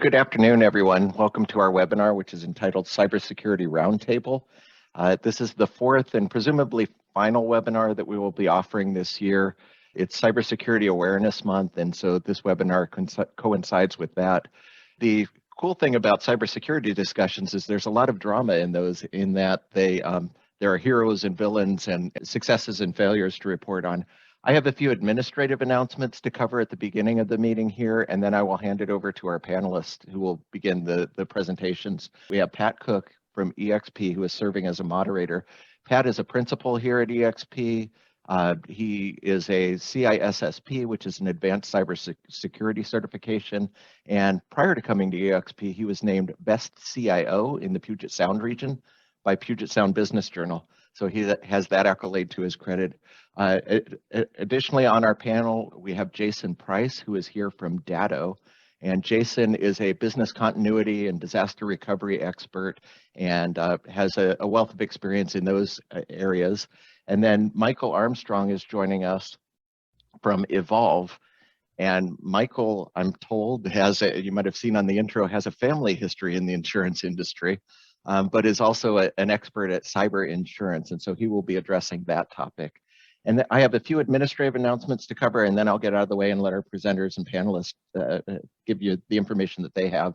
good afternoon, everyone. Welcome to our webinar, which is entitled Cybersecurity Roundtable. This is the fourth and presumably final webinar that we will be offering this year. It's Cybersecurity Awareness Month, and so this webinar coincides with that. The cool thing about cybersecurity discussions is there's a lot of drama in those, in that there are heroes and villains and successes and failures to report on. I have a few administrative announcements to cover at the beginning of the meeting here, and then I will hand it over to our panelists who will begin the presentations. We have Pat Cook from EXP, who is serving as a moderator. Pat is a principal here at EXP. He is a CISSP, which is an advanced cybersecurity certification. And prior to coming to EXP, he was named Best CIO in the Puget Sound region by Puget Sound Business Journal. So he has that accolade to his credit. Additionally, on our panel, we have Jason Pryce, who is here from Datto. And Jason is a business continuity and disaster recovery expert and has a wealth of experience in those areas. And then Michael Armstrong is joining us from Evolve. And Michael, I'm told, you might have seen on the intro, has a family history in the insurance industry, but is also an expert at cyber insurance. And so he will be addressing that topic. And I have a few administrative announcements to cover, and then I'll get out of the way and let our presenters and panelists give you the information that they have.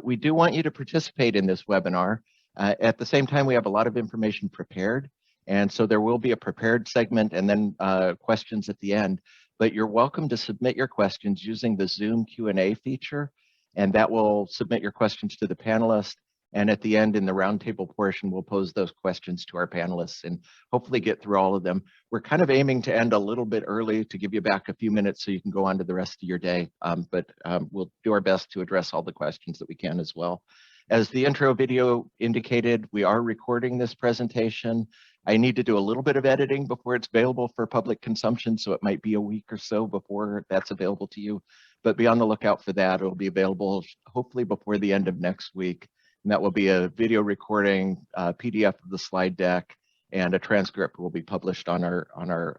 We do want you to participate in this webinar. At the same time, we have a lot of information prepared, and so there will be a prepared segment and then questions at the end. But you're welcome to submit your questions using the Zoom Q&A feature, and that will submit your questions to the panelists. And at the end, in the roundtable portion, we'll pose those questions to our panelists and hopefully get through all of them. We're kind of aiming to end a little bit early to give you back a few minutes so you can go on to the rest of your day, but we'll do our best to address all the questions that we can as well. As the intro video indicated, we are recording this presentation. I need to do a little bit of editing before it's available for public consumption, so it might be a week or so before that's available to you. But be on the lookout for that. It'll be available hopefully before the end of next week. And that will be a video recording, PDF of the slide deck, and a transcript will be published on our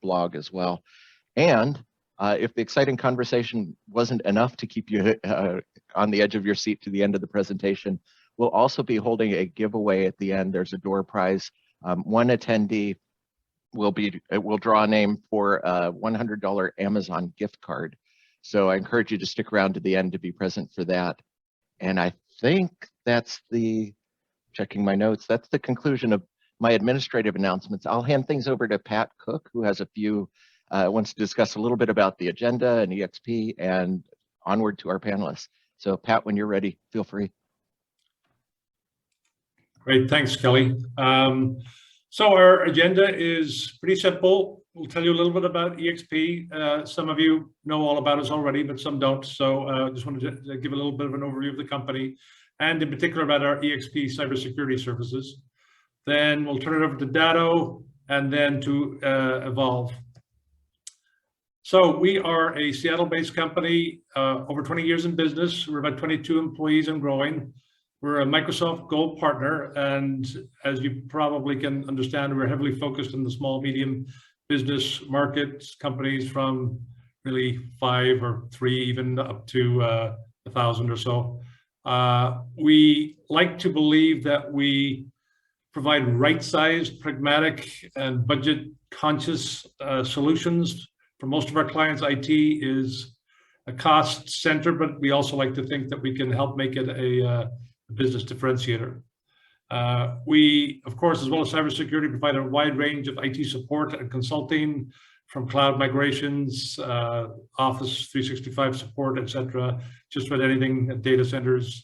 blog as well. And if the exciting conversation wasn't enough to keep you on the edge of your seat to the end of the presentation, we'll also be holding a giveaway at the end. There's a door prize. One attendee will draw a name for a $100 Amazon gift card. So I encourage you to stick around to the end to be present for that. And I think that's checking my notes, that's the conclusion of my administrative announcements. I'll hand things over to Pat Cook, who has wants to discuss a little bit about the agenda and EXP and onward to our panelists. So Pat, when you're ready, feel free. Great, thanks, Kelly. So our agenda is pretty simple. We'll tell you a little bit about EXP. Some of you know all about us already, but some don't. So just wanted to give a little bit of an overview of the company, and in particular about our EXP cybersecurity services. Then we'll turn it over to Datto, and then to Evolve. So we are a Seattle-based company, over 20 years in business. We're about 22 employees and growing. We're a Microsoft Gold partner, and as you probably can understand, we're heavily focused on the small, medium business markets, companies from really 5 or 3, even up to 1,000 or so. We like to believe that we provide right-sized, pragmatic, and budget-conscious solutions. For most of our clients, IT is a cost center, but we also like to think that we can help make it a business differentiator. We, of course, as well as cybersecurity, provide a wide range of IT support and consulting, from cloud migrations, Office 365 support, etc., just about anything, data centers,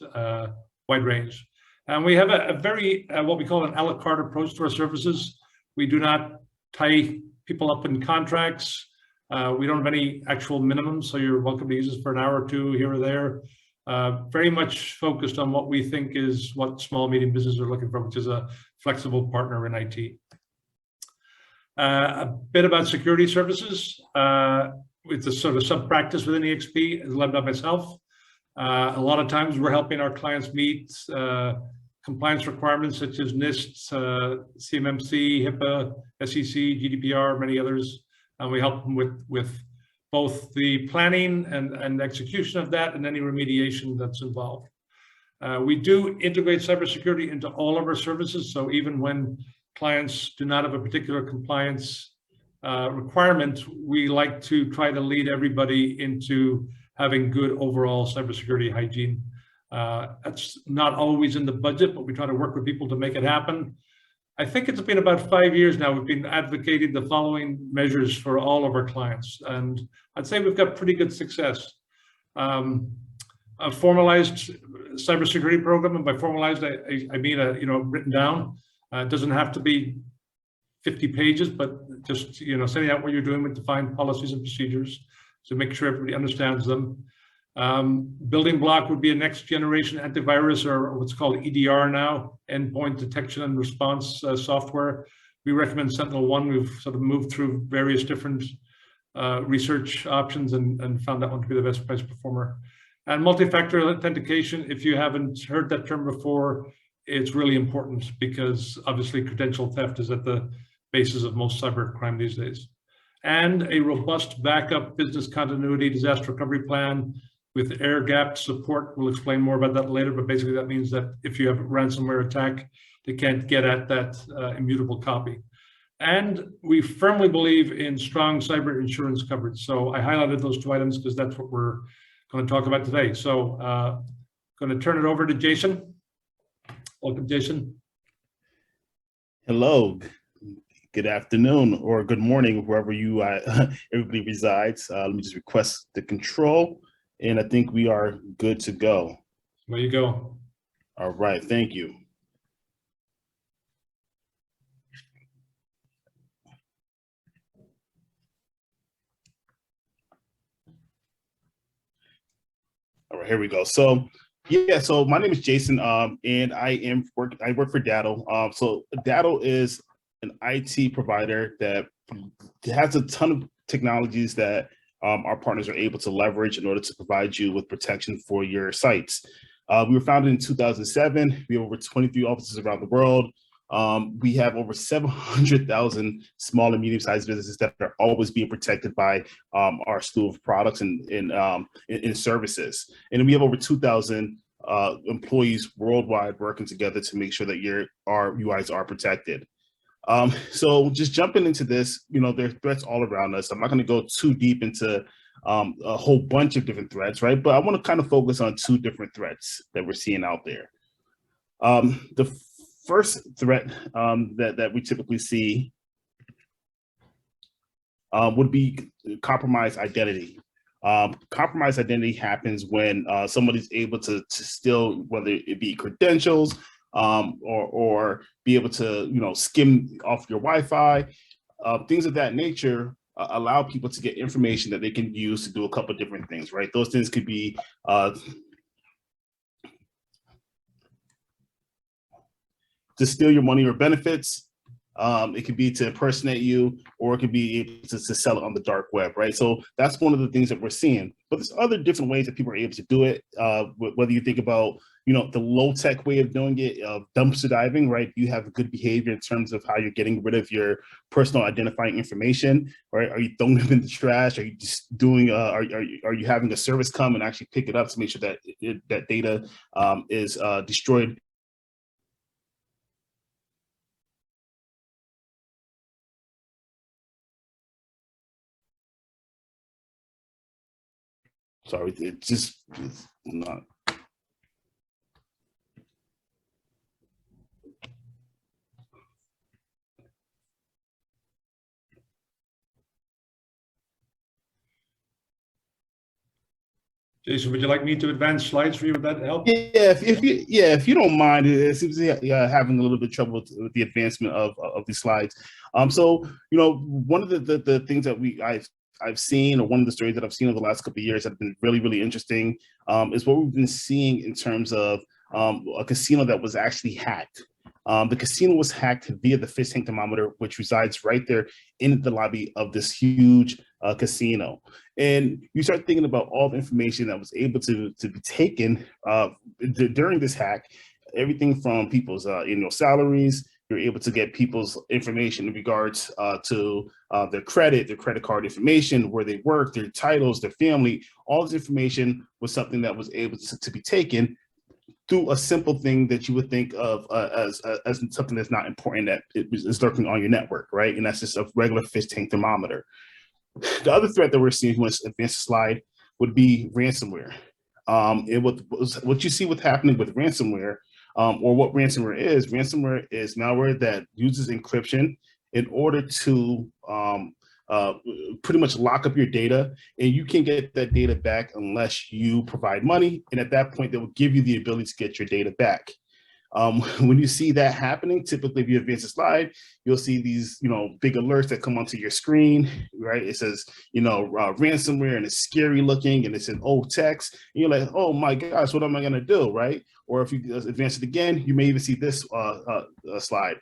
wide range. And we have a very, what we call an a la carte approach to our services. We do not tie people up in contracts. We don't have any actual minimums, so you're welcome to use us for an hour or two here or there. Very much focused on what we think is what small, medium businesses are looking for, which is a flexible partner in IT. A bit about security services. It's a sort of sub-practice within EXP, as led by myself. A lot of times we're helping our clients meet compliance requirements such as NIST, CMMC, HIPAA, SEC, GDPR, many others. And we help them with both the planning and execution of that and any remediation that's involved. We do integrate cybersecurity into all of our services. So even when clients do not have a particular compliance requirement, we like to try to lead everybody into having good overall cybersecurity hygiene. That's not always in the budget, but we try to work with people to make it happen. I think it's been about 5 years now we've been advocating the following measures for all of our clients, and I'd say we've got pretty good success. A formalized cybersecurity program, and by formalized I mean written down. It doesn't have to be 50 pages, but just setting out what you're doing with defined policies and procedures to make sure everybody understands them. Building block would be a next generation antivirus, or what's called EDR now, endpoint detection and response software. We recommend SentinelOne. We've sort of moved through various different research options and found that one to be the best price performer. And multi-factor authentication, if you haven't heard that term before, it's really important because obviously credential theft is at the basis of most cyber crime these days. And a robust backup business continuity disaster recovery plan with air-gapped support. We'll explain more about that later, but basically that means that if you have a ransomware attack, they can't get at that immutable copy. And we firmly believe in strong cyber insurance coverage. So I highlighted those 2 items because that's what we're going to talk about today. So going to turn it over to Jason. Welcome, Jason. Hello. Good afternoon or good morning, wherever you everybody resides. Let me just request the control, and I think we are good to go. There you go. All right, thank you. All right, here we go. So yeah, so my name is Jason, and I work for Datto. So Datto is an IT provider that has a ton of technologies that our partners are able to leverage in order to provide you with protection for your sites. We were founded in 2007. We have over 23 offices around the world. We have over 700,000 small and medium-sized businesses that are always being protected by our slew of products and services. And we have over 2,000 employees worldwide working together to make sure that our UIs are protected. So just jumping into this, there are threats all around us. I'm not going to go too deep into a whole bunch of different threats, right? But I want to kind of focus on 2 different threats that we're seeing out there. The first threat that we typically see would be compromised identity. Compromised identity happens when somebody's able to steal, whether it be credentials, or be able to skim off your Wi-Fi, things of that nature. Allow people to get information that they can use to do a couple of different things, right? Those things could be to steal your money or benefits. It could be to impersonate you, or it could be able to sell it on the dark web, right? So that's one of the things that we're seeing. But there's other different ways that people are able to do it. Whether you think about, the low-tech way of doing it, dumpster diving, right? You have good behavior in terms of how you're getting rid of your personal identifying information, right? Are you throwing them in the trash? Are you just doing? Are you having a service come and actually pick it up to make sure that that data is destroyed? Sorry, it's not. Jason, would you like me to advance slides for you? Would that help? Yeah, if you don't mind, it seems having a little bit of trouble with the advancement of these slides. So one of the things that I've seen, or one of the stories that I've seen over the last couple of years that have been really, really interesting, is what we've been seeing in terms of a casino that was actually hacked. The casino was hacked via the fish tank thermometer, which resides right there in the lobby of this huge casino. And you start thinking about all the information that was able to be taken during this hack, everything from people's annual salaries, You're able to get people's information in regards to their credit card information, where they work, their titles, their family. All this information was something that was able to be taken through a simple thing that you would think of as something that's not important, that is lurking on your network, right? And that's just a regular fish tank thermometer. The other threat that we're seeing, let's advance the slide, would be ransomware. And what you see what's happening with ransomware, or what ransomware is malware that uses encryption in order to pretty much lock up your data, and you can't get that data back unless you provide money. And at that point, they will give you the ability to get your data back. When you see that happening, typically if you advance the slide, you'll see these, big alerts that come onto your screen, right? It says, ransomware, and it's scary looking, and it's in old text. And you're like, oh my gosh, what am I gonna do, right? Or if you advance it again, you may even see this slide,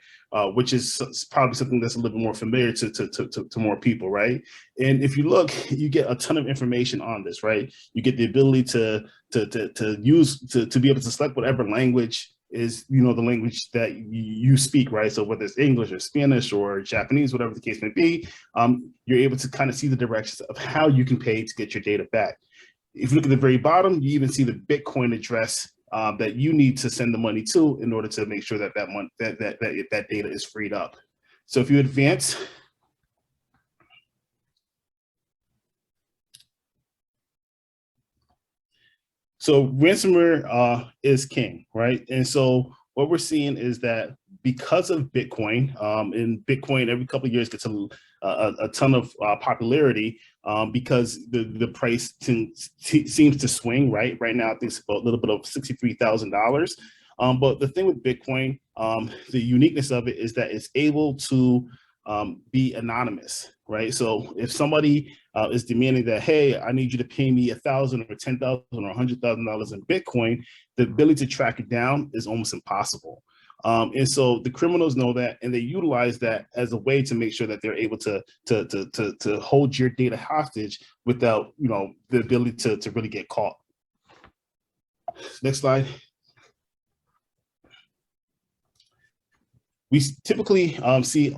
which is probably something that's a little bit more familiar to more people, right? And if you look, you get a ton of information on this, right? You get the ability to be able to select whatever language is, the language that you speak, right? So whether it's English or Spanish or Japanese, whatever the case may be, you're able to kind of see the directions of how you can pay to get your data back. If you look at the very bottom, you even see the Bitcoin address that you need to send the money to in order to make sure that that data is freed up. So if you advance, so ransomware is king, right? And so what we're seeing is that because of Bitcoin, and Bitcoin every couple of years gets a ton of popularity, because the price seems to swing, right? Right now, I think it's about a little bit of $63,000. But the thing with Bitcoin, the uniqueness of it is that it's able to be anonymous, right? So if somebody is demanding that, hey, I need you to pay me $1,000 or $10,000 or $100,000 in Bitcoin, the ability to track it down is almost impossible. And so the criminals know that, and they utilize that as a way to make sure that they're able to hold your data hostage without, the ability to really get caught. Next slide. We typically see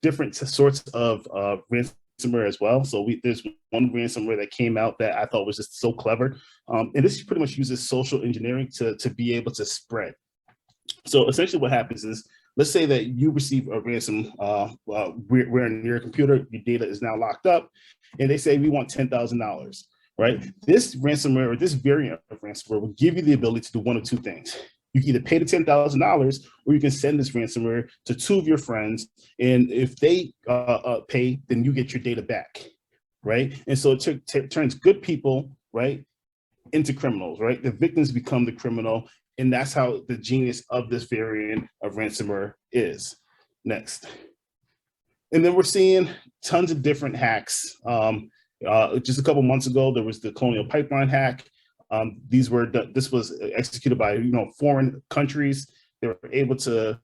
different sorts of ransomware as well. So there's one ransomware that came out that I thought was just so clever. And this pretty much uses social engineering to be able to spread. So essentially what happens is, let's say that you receive a ransom where in your computer, your data is now locked up, and they say, we want $10,000, right? This ransomware, or this variant of ransomware, will give you the ability to do one of two things. You can either pay the $10,000, or you can send this ransomware to two of your friends, and if they pay, then you get your data back, right? And so it turns good people, right, into criminals, right? The victims become the criminal, and that's how the genius of this variant of ransomware is. Next. And then we're seeing tons of different hacks. Just a couple months ago, there was the Colonial pipeline hack. This was executed by foreign countries. They were able to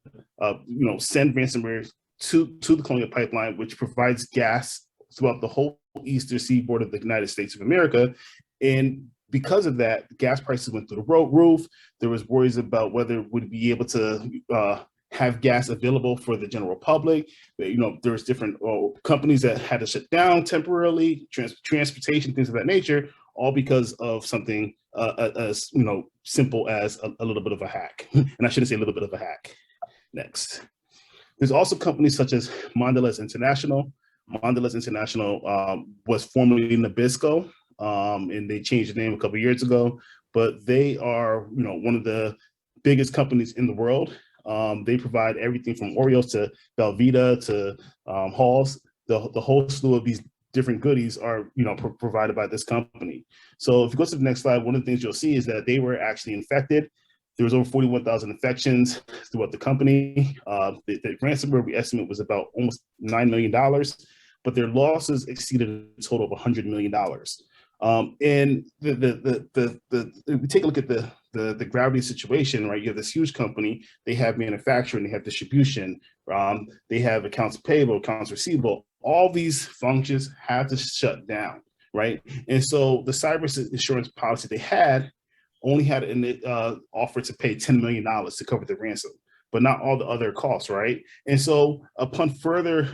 send ransomware to the Colonial pipeline, which provides gas throughout the whole eastern seaboard of the United States of America. And because of that, gas prices went through the roof. There was worries about whether we'd be able to have gas available for the general public. There was different companies that had to shut down temporarily, transportation, things of that nature, all because of something as simple as a little bit of a hack. And I shouldn't say a little bit of a hack. Next. There's also companies such as Mondelez International. Mondelez International was formerly Nabisco, and they changed the name a couple of years ago, but they are one of the biggest companies in the world. They provide everything from Oreos to Belvita to Halls. The whole slew of these different goodies are provided by this company. So if you go to the next slide, one of the things you'll see is that they were actually infected. There was over 41,000 infections throughout the company. The ransomware we estimate was about almost $9 million, but their losses exceeded a total of $100 million. And we take a look at the gravity situation, right? You have this huge company, they have manufacturing, they have distribution, they have accounts payable, accounts receivable. All these functions have to shut down, right? And so the cyber insurance policy they had only had an offer to pay $10 million to cover the ransom. but not all the other costs, right? And so upon further,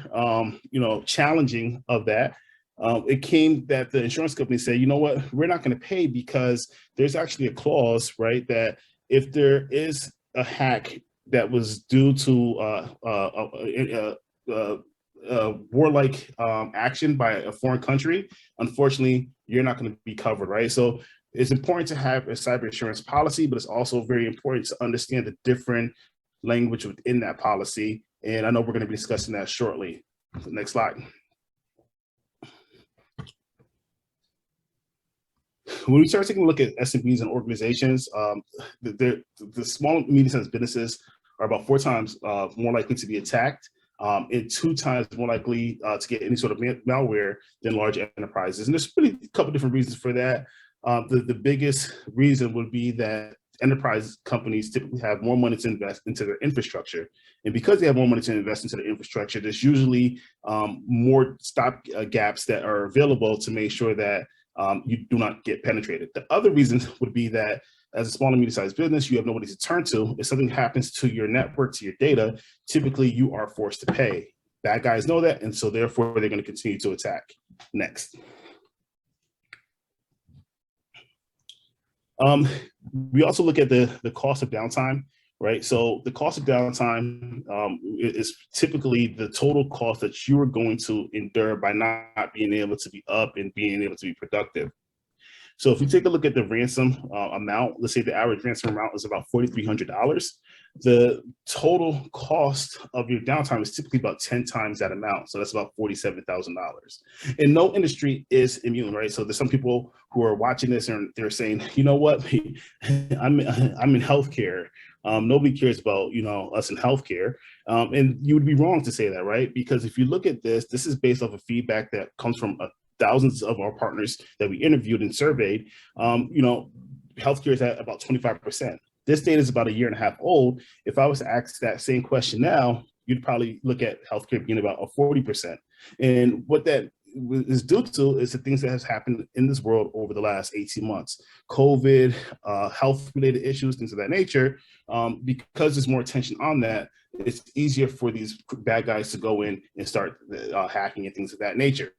challenging of that, it came that the insurance company said, you know what, we're not going to pay because there's actually a clause, right, that if there is a hack that was due to warlike action by a foreign country, unfortunately, you're not going to be covered, right? So it's important to have a cyber insurance policy, but it's also very important to understand the different language within that policy. And I know we're going to be discussing that shortly. Next slide. When we start taking a look at SMBs and organizations, the small and medium-sized businesses are about 4 times more likely to be attacked and 2 times more likely to get any sort of malware than large enterprises. And there's really a couple different reasons for that. The biggest reason would be that enterprise companies typically have more money to invest into their infrastructure. And because they have more money to invest into their infrastructure, there's usually more stop gaps that are available to make sure that you do not get penetrated. The other reason would be that as a small and medium-sized business, you have nobody to turn to. If something happens to your network, to your data, typically you are forced to pay. Bad guys know that, and so therefore they're going to continue to attack. Next. We also look at the cost of downtime, right? So the cost of downtime is typically the total cost that you are going to endure by not being able to be up and being able to be productive. So if we take a look at the ransom amount, let's say the average ransom amount is about $4,300. The total cost of your downtime is typically about 10 times that amount. So that's about $47,000. And no industry is immune, right? So there's some people who are watching this and they're saying, you know what, I'm in healthcare. Nobody cares about, us in healthcare. And you would be wrong to say that, right? Because if you look at this is based off of feedback that comes from thousands of our partners that we interviewed and surveyed. Healthcare is at about 25%. This data is about 1.5 years old. If I was to ask that same question now, you'd probably look at healthcare being about a 40%. And what that is due to is the things that has happened in this world over the last 18 months. COVID, health-related issues, things of that nature. Because there's more attention on that, it's easier for these bad guys to go in and start hacking and things of that nature.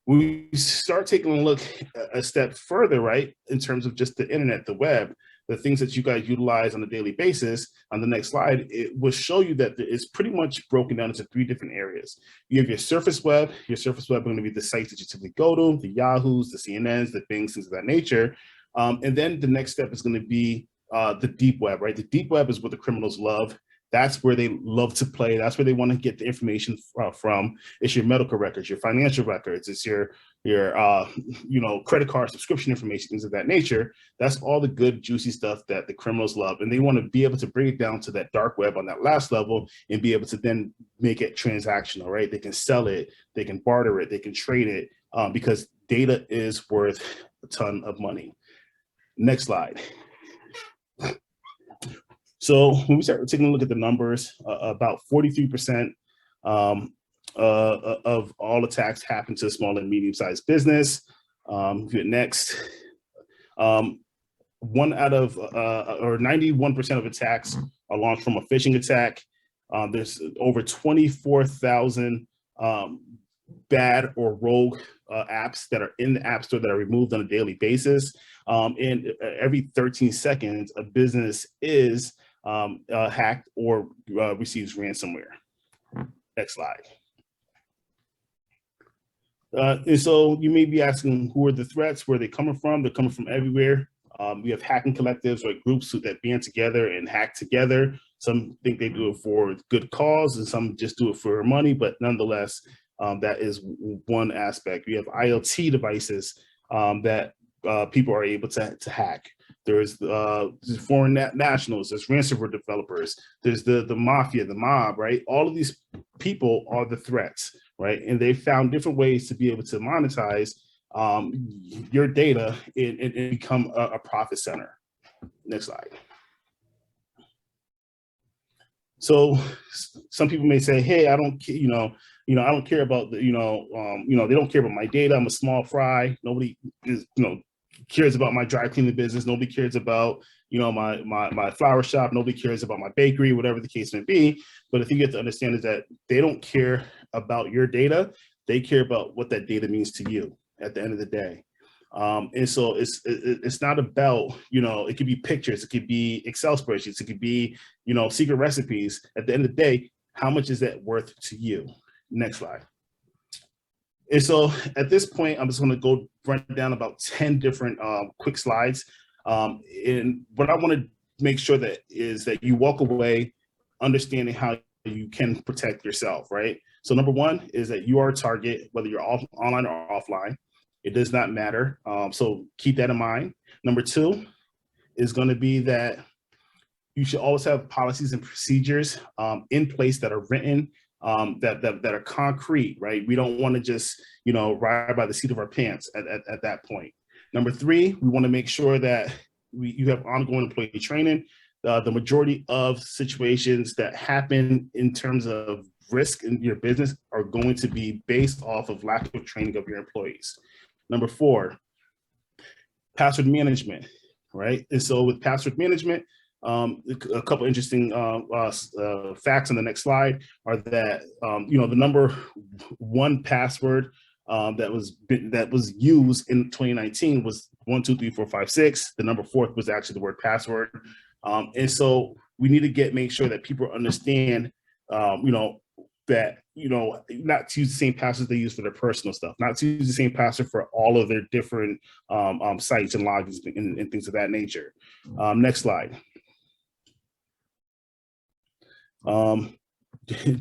We start taking a look a step further, right, in terms of just the internet, the web, the things that you guys utilize on a daily basis. On the next slide, it will show you that it's pretty much broken down into 3 different areas. You have your surface web. Your surface web are going to be the sites that you typically go to, the Yahoos, the CNNs, the Bings, things of that nature. And then the next step is going to be the deep web, right? The deep web is what the criminals love. That's where they love to play. That's where they want to get the information from. It's your medical records, your financial records. It's your credit card subscription information, things of that nature. That's all the good, juicy stuff that the criminals love. And they want to be able to bring it down to that dark web on that last level and be able to then make it transactional, right? They can sell it, they can barter it, they can trade it because data is worth a ton of money. Next slide. So when we start taking a look at the numbers, about 43% of all attacks happen to small and medium-sized business. Next, 91% of attacks are launched from a phishing attack. There's over 24,000 bad or rogue apps that are in the App Store that are removed on a daily basis. And every 13 seconds, a business is hacked or receives ransomware. Next slide. And so you may be asking, who are the threats? Where are they coming from? They're coming from everywhere. We have hacking collectives or groups that band together and hack together. Some think they do it for good cause and some just do it for money, but nonetheless, that is one aspect. We have IoT devices that people are able to hack. There's foreign nationals, there's ransomware developers, there's the mafia, the mob, right? All of these people are the threats, right? And they found different ways to be able to monetize your data and become a profit center. Next slide. So some people may say, hey, I don't, I don't care about the, they don't care about my data. I'm a small fry. Nobody is, cares about my dry cleaning business. Nobody cares about, my flower shop. Nobody cares about my bakery, whatever the case may be. But the thing you have to understand is that they don't care about your data. They care about what that data means to you at the end of the day. And so it's not about, it could be pictures, it could be Excel spreadsheets, it could be, secret recipes. At the end of the day, how much is that worth to you? Next slide. And so at this point, I'm just going to go run down about 10 different quick slides. And what I want to make sure that is that you walk away understanding how you can protect yourself, right? So number one is that you are a target, whether you're online or offline. It does not matter. So keep that in mind. Number two is going to be that you should always have policies and procedures in place that are written, that are concrete, right? We don't want to just, ride by the seat of our pants at that point. Number three, we want to make sure that you have ongoing employee training. The majority of situations that happen in terms of risk in your business are going to be based off of lack of training of your employees. Number four, password management, right? And so with password management, a couple interesting facts on the next slide are that the number one password that was used in 2019 was 123456. The number fourth was actually the word password, and so we need to make sure that people understand, that not to use the same passwords they use for their personal stuff, not to use the same password for all of their different sites and logins and things of that nature. Next slide.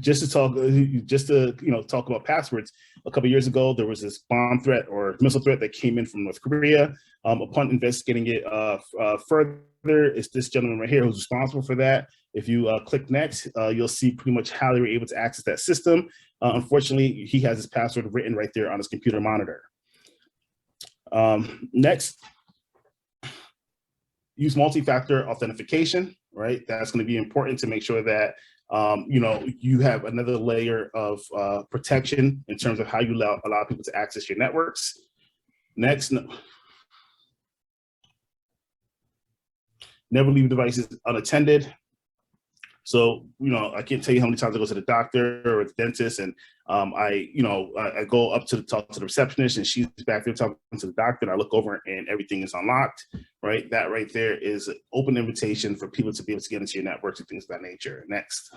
Just to talk about passwords. A couple of years ago, there was this bomb threat or missile threat that came in from North Korea. Upon investigating it further, it's this gentleman right here who's responsible for that. If you click next, you'll see pretty much how they were able to access that system. Unfortunately, he has his password written right there on his computer monitor. Next, use multi-factor authentication, right? That's going to be important to make sure that you have another layer of protection in terms of how you allow people to access your networks. Next, never leave devices unattended. So, I can't tell you how many times I go to the doctor or the dentist, and I go up to talk to the receptionist, and she's back there talking to the doctor, and I look over and everything is unlocked, right? That right there is an open invitation for people to be able to get into your networks and things of that nature. Next.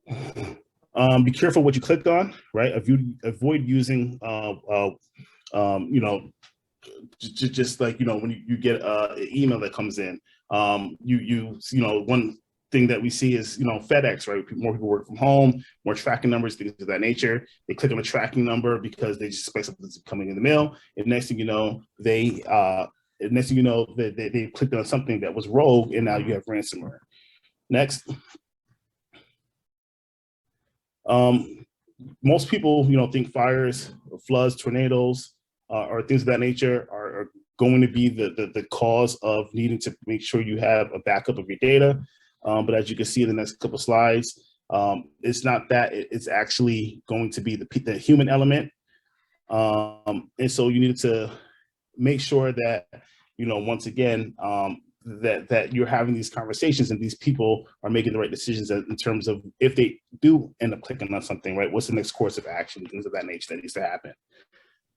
Be careful what you clicked on, right? Avoid using, just like, when you get an email that comes in, one thing that we see is, FedEx, right? More people work from home, more tracking numbers, things of that nature. They click on a tracking number because they just expect something's coming in the mail. And next thing you know, they clicked on something that was rogue, and now you have ransomware. Next. Most people, think fires, floods, tornadoes, or things of that nature are going to be the cause of needing to make sure you have a backup of your data. But as you can see in the next couple of slides, it's not that. It's actually going to be the human element. And so you need to make sure that, once again, that you're having these conversations and these people are making the right decisions in terms of if they do end up clicking on something, right? What's the next course of action, things of that nature that needs to happen.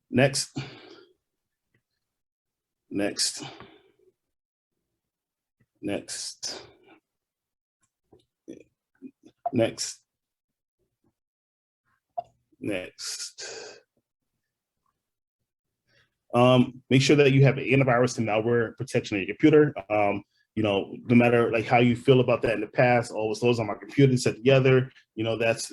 Next. Next. Next. Next. Next. Make sure that you have an antivirus and malware protection on your computer. No matter like how you feel about that in the past, always those on my computer set together, that's,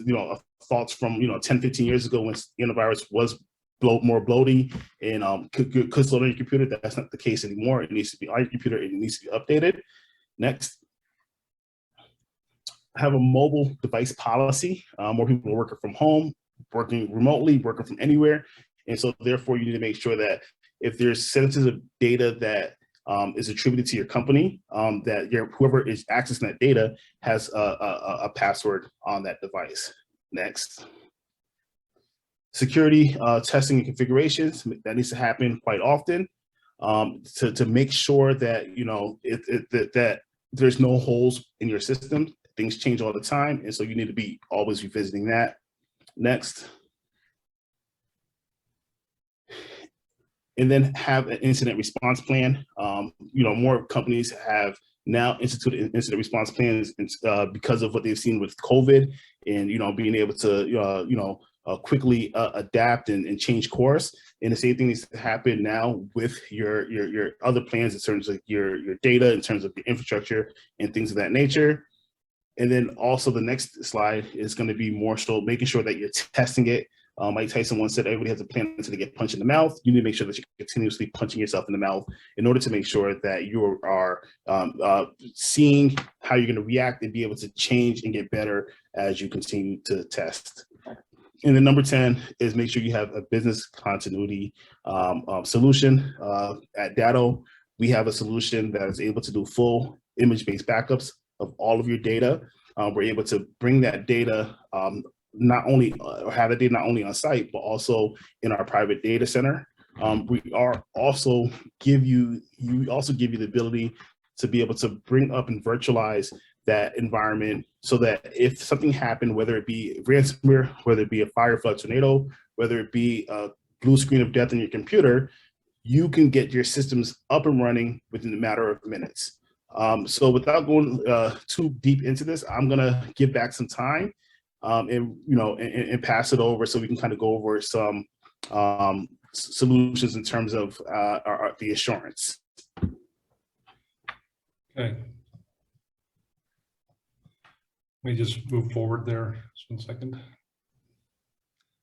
thoughts from, 10, 15 years ago when antivirus was more bloating and could slow down your computer. That's not the case anymore. It needs to be on your computer. It needs to be updated. Next. Have a mobile device policy. More people are working from home, working remotely, working from anywhere. And so therefore you need to make sure that if there's sensitive data that is attributed to your company, that whoever is accessing that data has a password on that device. Next. Security testing and configurations, that needs to happen quite often. to make sure that, that there's no holes in your system. Things change all the time, and so you need to be always revisiting that. Next. And then have an incident response plan. More companies have now instituted incident response plans because of what they've seen with COVID, and being able to quickly adapt and change course. And the same thing needs to happen now with your other plans in terms of your data, in terms of your infrastructure and things of that nature. And then also the next slide is going to be more so making sure that you're testing it. Mike Tyson once said, everybody has a plan until they get punched in the mouth. You need to make sure that you're continuously punching yourself in the mouth in order to make sure that you are seeing how you're going to react and be able to change and get better as you continue to test. And then number 10 is make sure you have a business continuity solution. At Datto, we have a solution that is able to do full image-based backups of all of your data. We're able to bring that data not only on site, but also in our private data center. We also give you the ability to be able to bring up and virtualize that environment so that if something happened, whether it be ransomware, whether it be a fire, flood, tornado, whether it be a blue screen of death on your computer, you can get your systems up and running within a matter of minutes. So without going too deep into this, I'm gonna give back some time and pass it over so we can kind of go over some solutions in terms of the assurance. Okay. Let me just move forward there. Just 1 second.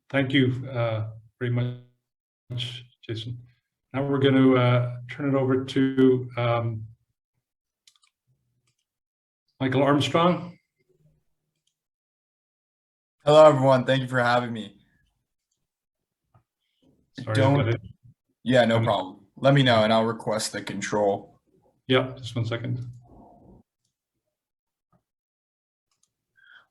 Thank you very much, Jason. Now we're going to turn it over to Michael Armstrong. Hello, everyone. Thank you for having me. Sorry, Yeah, no problem. Let me know and I'll request the control. Yeah, just 1 second.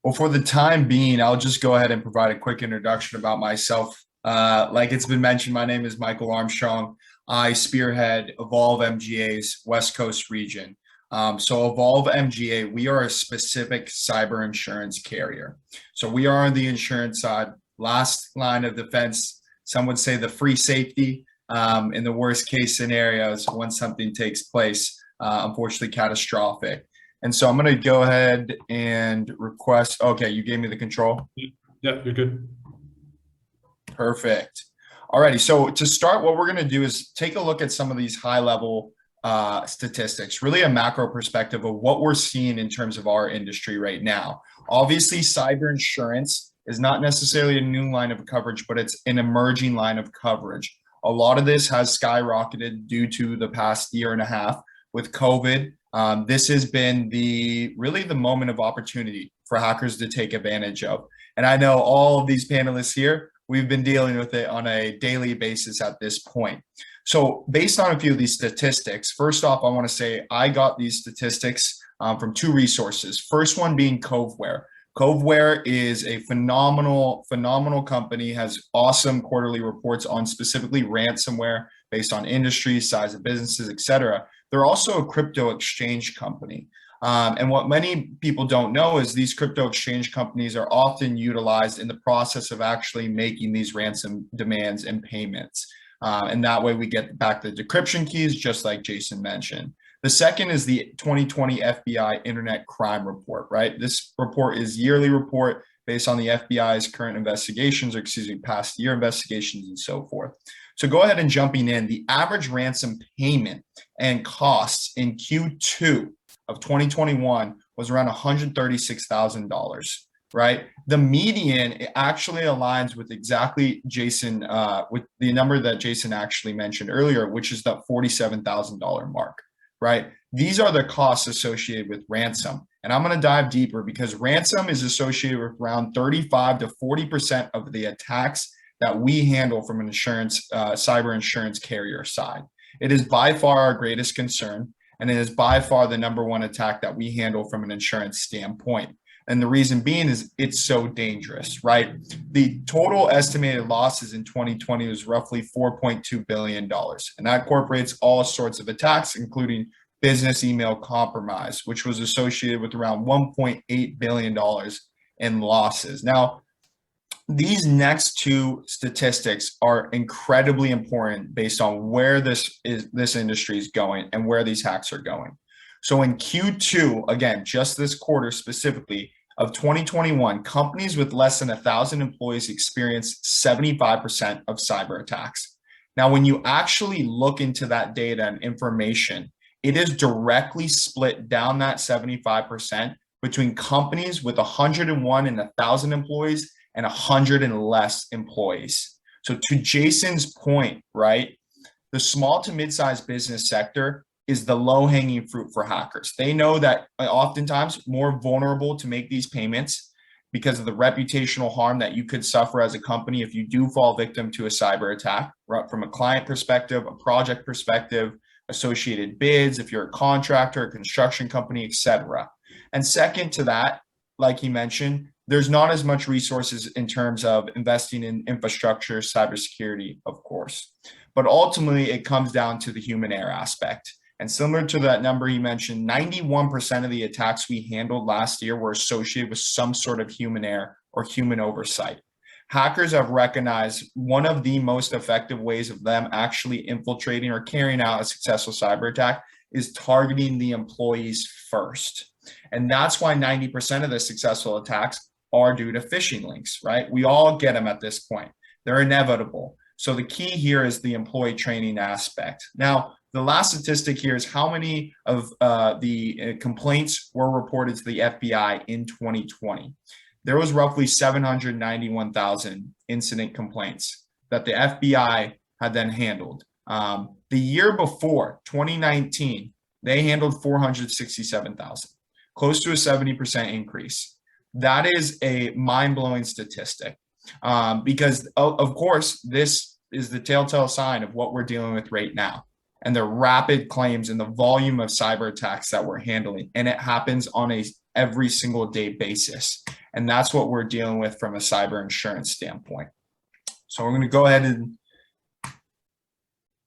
Well, for the time being, I'll just go ahead and provide a quick introduction about myself. Like it's been mentioned, my name is Michael Armstrong. I spearhead Evolve MGA's West Coast region. So Evolve MGA, we are a specific cyber insurance carrier. So we are on the insurance side, last line of defense. Some would say the free safety in the worst case scenarios when something takes place, unfortunately catastrophic. And so I'm going to go ahead and request, okay, you gave me the control? Yeah, you're good. Perfect. Alrighty, so to start, what we're going to do is take a look at some of these high level statistics, really a macro perspective of what we're seeing in terms of our industry right now. Obviously, cyber insurance is not necessarily a new line of coverage, but it's an emerging line of coverage. A lot of this has skyrocketed due to the past year and a half with COVID. This has been really the moment of opportunity for hackers to take advantage of. And I know all of these panelists here, we've been dealing with it on a daily basis at this point. So based on a few of these statistics, first off, I want to say I got these statistics from two resources. First one being Coveware. Coveware is a phenomenal company, has awesome quarterly reports on specifically ransomware based on industry, size of businesses, etc. They're also a crypto exchange company. And what many people don't know is these crypto exchange companies are often utilized in the process of actually making these ransom demands and payments. And that way we get back the decryption keys, just like Jason mentioned. The second is the 2020 FBI Internet Crime Report, right? This report is yearly report based on the FBI's current investigations, or excuse me, past year investigations and so forth. So go ahead and jumping in, the average ransom payment and costs in Q2 of 2021 was around $136,000, right? The median, it actually aligns with exactly Jason, with the number that Jason actually mentioned earlier, which is that $47,000 mark, right? These are the costs associated with ransom. And I'm going to dive deeper because ransom is associated with around 35 to 40% of the attacks that we handle from an insurance, cyber insurance carrier side. It is by far our greatest concern, and it is by far the #1 attack that we handle from an insurance standpoint. And the reason being is it's so dangerous, right? The total estimated losses in 2020 was roughly $4.2 billion. And that incorporates all sorts of attacks, including business email compromise, which was associated with around $1.8 billion in losses. Now, these next two statistics are incredibly important based on where this industry is going and where these hacks are going. So in Q2, again, just this quarter specifically of 2021, companies with less than 1,000 employees experienced 75% of cyber attacks. Now, when you actually look into that data and information, it is directly split down that 75% between companies with 101 and 1,000 employees and 100 and less employees. So to Jason's point, right, the small to mid-sized business sector is the low-hanging fruit for hackers. They know that oftentimes more vulnerable to make these payments because of the reputational harm that you could suffer as a company if you do fall victim to a cyber attack, right? From a client perspective, a project perspective, associated bids, if you're a contractor, a construction company, etc. And second to that, like he mentioned, there's not as much resources in terms of investing in infrastructure, cybersecurity, of course. But ultimately, it comes down to the human error aspect. And similar to that number he mentioned, 91% of the attacks we handled last year were associated with some sort of human error or human oversight. Hackers have recognized one of the most effective ways of them actually infiltrating or carrying out a successful cyber attack is targeting the employees first. And that's why 90% of the successful attacks are due to phishing links, right? We all get them at this point. They're inevitable. So the key here is the employee training aspect. Now, the last statistic here is how many of the complaints were reported to the FBI in 2020. There was roughly 791,000 incident complaints that the FBI had then handled. The year before, 2019, they handled 467,000, close to a 70% increase. That is a mind-blowing statistic because, of course, this is the telltale sign of what we're dealing with right now and the rapid claims and the volume of cyber attacks that we're handling. And it happens on a every single day basis. And that's what we're dealing with from a cyber insurance standpoint. So we're going to go ahead and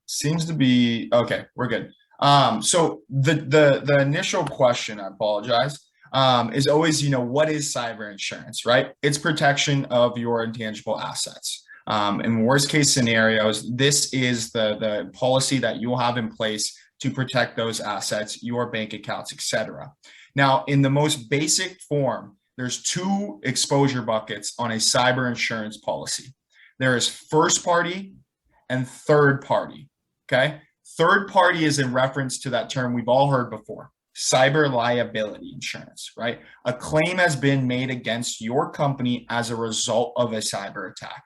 seems to be, okay, we're good. So the initial question, I apologize, is always, what is cyber insurance, right? It's protection of your intangible assets. In worst case scenarios, this is the policy that you will have in place to protect those assets, your bank accounts, etc. Now, in the most basic form, there's two exposure buckets on a cyber insurance policy. There is first party and third party, okay? Third party is in reference to that term we've all heard before, cyber liability insurance, right? A claim has been made against your company as a result of a cyber attack.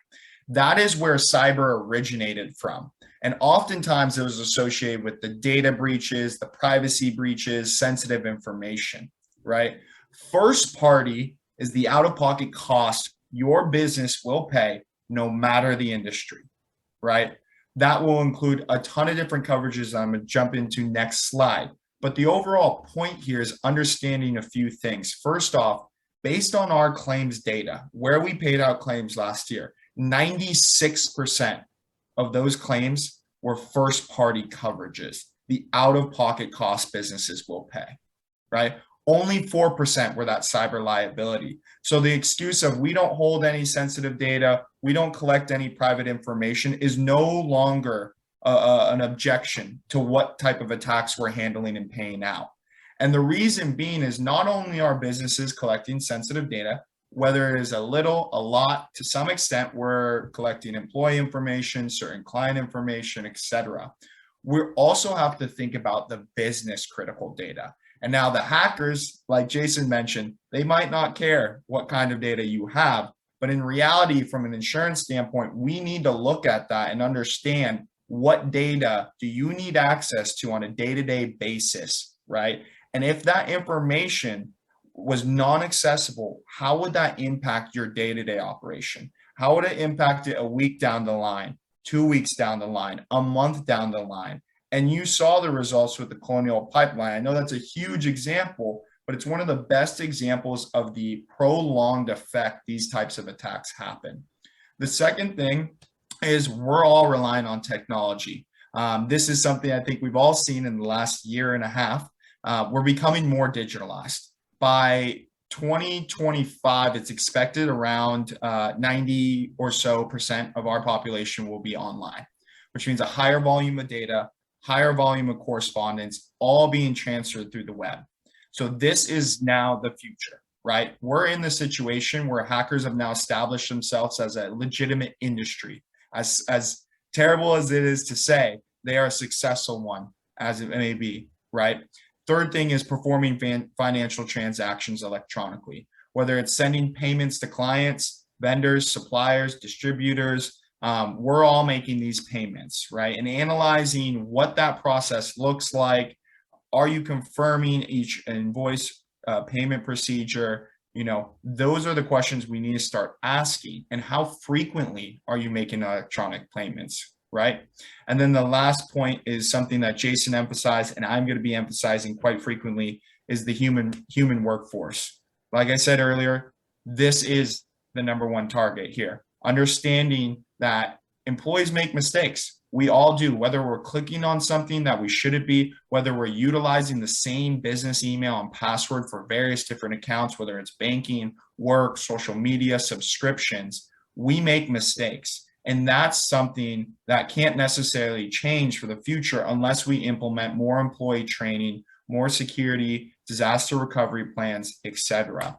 That is where cyber originated from. And oftentimes it was associated with the data breaches, the privacy breaches, sensitive information, right? First party is the out-of-pocket cost your business will pay no matter the industry, right? That will include a ton of different coverages I'm going to jump into next slide. But the overall point here is understanding a few things. First off, based on our claims data, where we paid out claims last year, 96% of those claims were first party coverages, the out-of-pocket cost businesses will pay, right? Only 4% were that cyber liability. So the excuse of we don't hold any sensitive data, we don't collect any private information is no longer an objection to what type of attacks we're handling and paying out. And the reason being is not only are businesses collecting sensitive data, whether it is a little, a lot, to some extent, we're collecting employee information, certain client information, etc. We also have to think about the business critical data. And now the hackers, like Jason mentioned, they might not care what kind of data you have, but in reality, from an insurance standpoint, we need to look at that and understand what data do you need access to on a day-to-day basis, right? And if that information was non-accessible, how would that impact your day-to-day operation? How would it impact it a week down the line, 2 weeks down the line, a month down the line? And you saw the results with the Colonial pipeline. I know that's a huge example, but it's one of the best examples of the prolonged effect these types of attacks happen. The second thing is we're all relying on technology. This is something I think we've all seen in the last year and a half. We're becoming more digitalized. By 2025, it's expected around 90% or so of our population will be online, which means a higher volume of data, higher volume of correspondence, all being transferred through the web. So this is now the future, right? We're in the situation where hackers have now established themselves as a legitimate industry. As terrible as it is to say, they are a successful one, as it may be, right? Third thing is performing financial transactions electronically, whether it's sending payments to clients, vendors, suppliers, distributors. We're all making these payments, right? And analyzing what that process looks like. Are you confirming each invoice payment procedure? You know, those are the questions we need to start asking. And how frequently are you making electronic payments, right? And then the last point is something that Jason emphasized, and I'm going to be emphasizing quite frequently, is the human workforce. Like I said earlier, this is the number one target here. Understanding that employees make mistakes. We all do, whether we're clicking on something that we shouldn't be, whether we're utilizing the same business email and password for various different accounts, whether it's banking, work, social media, subscriptions, we make mistakes. And that's something that can't necessarily change for the future unless we implement more employee training, more security, disaster recovery plans, etc.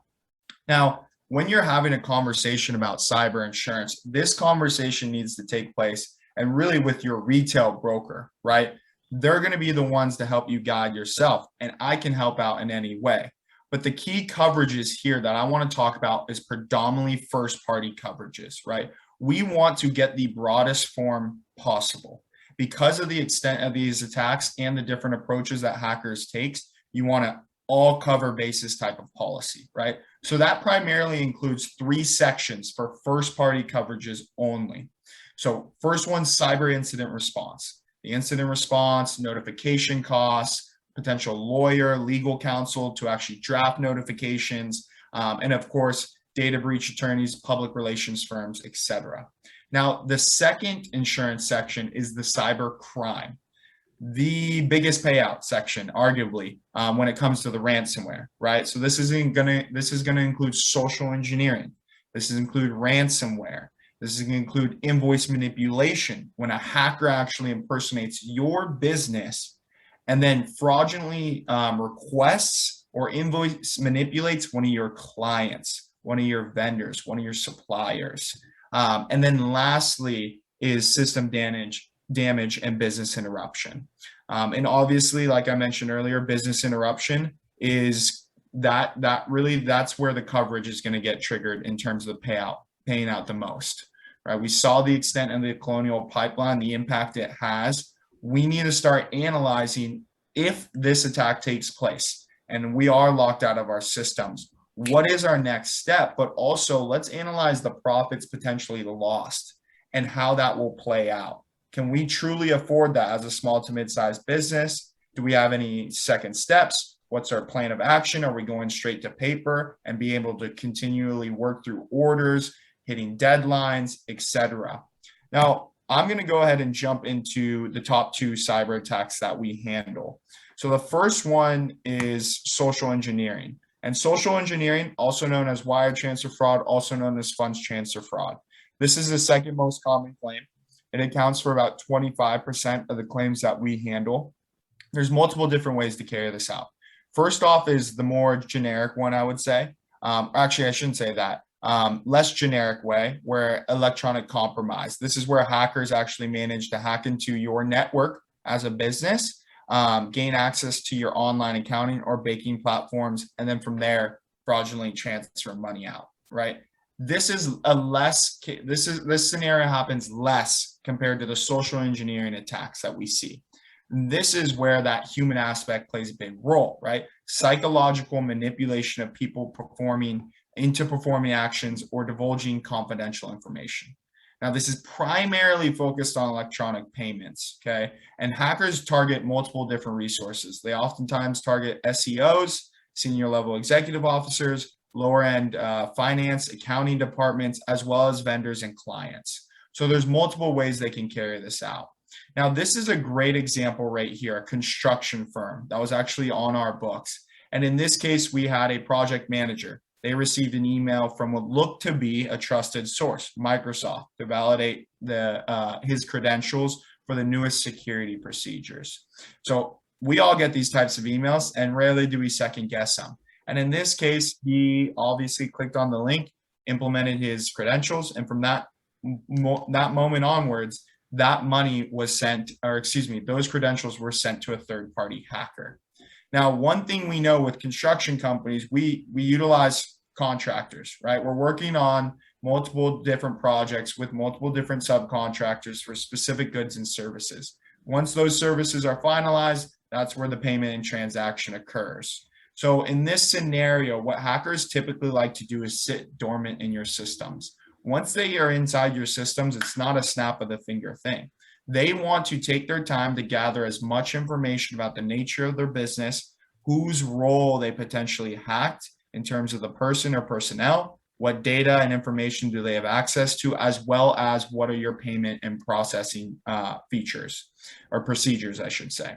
Now, when you're having a conversation about cyber insurance, this conversation needs to take place and really with your retail broker, right? They're going to be the ones to help you guide yourself, and I can help out in any way. But the key coverages here that I want to talk about is predominantly first-party coverages, right? We want to get the broadest form possible. Because of the extent of these attacks and the different approaches that hackers take, you want to all cover basis type of policy, right? So that primarily includes 3 sections for first-party coverages only. So first one, cyber incident response. The incident response, notification costs, potential lawyer, legal counsel to actually draft notifications, and of course, data breach attorneys, public relations firms, etc. Now, the second insurance section is the cyber crime, the biggest payout section, arguably, when it comes to the ransomware, right? So this is gonna include social engineering. This is include ransomware. This is going to include invoice manipulation, when a hacker actually impersonates your business and then fraudulently requests or invoice manipulates one of your clients, one of your vendors, one of your suppliers. And then lastly is system damage and business interruption. And obviously, like I mentioned earlier, business interruption is that's where the coverage is going to get triggered in terms of paying out the most. Right, we saw the extent of the Colonial pipeline, the impact it has. We need to start analyzing if this attack takes place and we are locked out of our systems. What is our next step? But also, let's analyze the profits potentially lost and how that will play out. Can we truly afford that as a small to mid-sized business? Do we have any second steps? What's our plan of action? Are we going straight to paper and be able to continually work through orders, hitting deadlines, etc. Now, I'm going to go ahead and jump into the top 2 cyber attacks that we handle. So the first one is social engineering. And social engineering, also known as wire transfer fraud, also known as funds transfer fraud. This is the second most common claim. It accounts for about 25% of the claims that we handle. There's multiple different ways to carry this out. First off is the more generic one, I would say. Actually, I shouldn't say that. Less generic way, where electronic compromise. This is where hackers actually manage to hack into your network as a business, gain access to your online accounting or banking platforms, and then from there, fraudulently transfer money out, right? This scenario happens less compared to the social engineering attacks that we see. This is where that human aspect plays a big role, right? Psychological manipulation of people performing actions or divulging confidential information. Now, this is primarily focused on electronic payments, okay? And hackers target multiple different resources. They oftentimes target SEOs, senior level executive officers, lower end finance, accounting departments, as well as vendors and clients. So there's multiple ways they can carry this out. Now, this is a great example right here, a construction firm that was actually on our books. And in this case, we had a project manager. They received an email from what looked to be a trusted source, Microsoft, to validate his credentials for the newest security procedures. So we all get these types of emails, and rarely do we second guess them. And in this case, he obviously clicked on the link, implemented his credentials, and from that moment onwards, that money was sent, or excuse me, those credentials were sent to a third-party hacker. Now, one thing we know with construction companies, we utilize contractors, right? We're working on multiple different projects with multiple different subcontractors for specific goods and services. Once those services are finalized, that's where the payment and transaction occurs. So in this scenario, what hackers typically like to do is sit dormant in your systems. Once they are inside your systems, it's not a snap of the finger thing. They want to take their time to gather as much information about the nature of their business, whose role they potentially hacked in terms of the person or personnel, what data and information do they have access to, as well as what are your payment and processing features or procedures, I should say.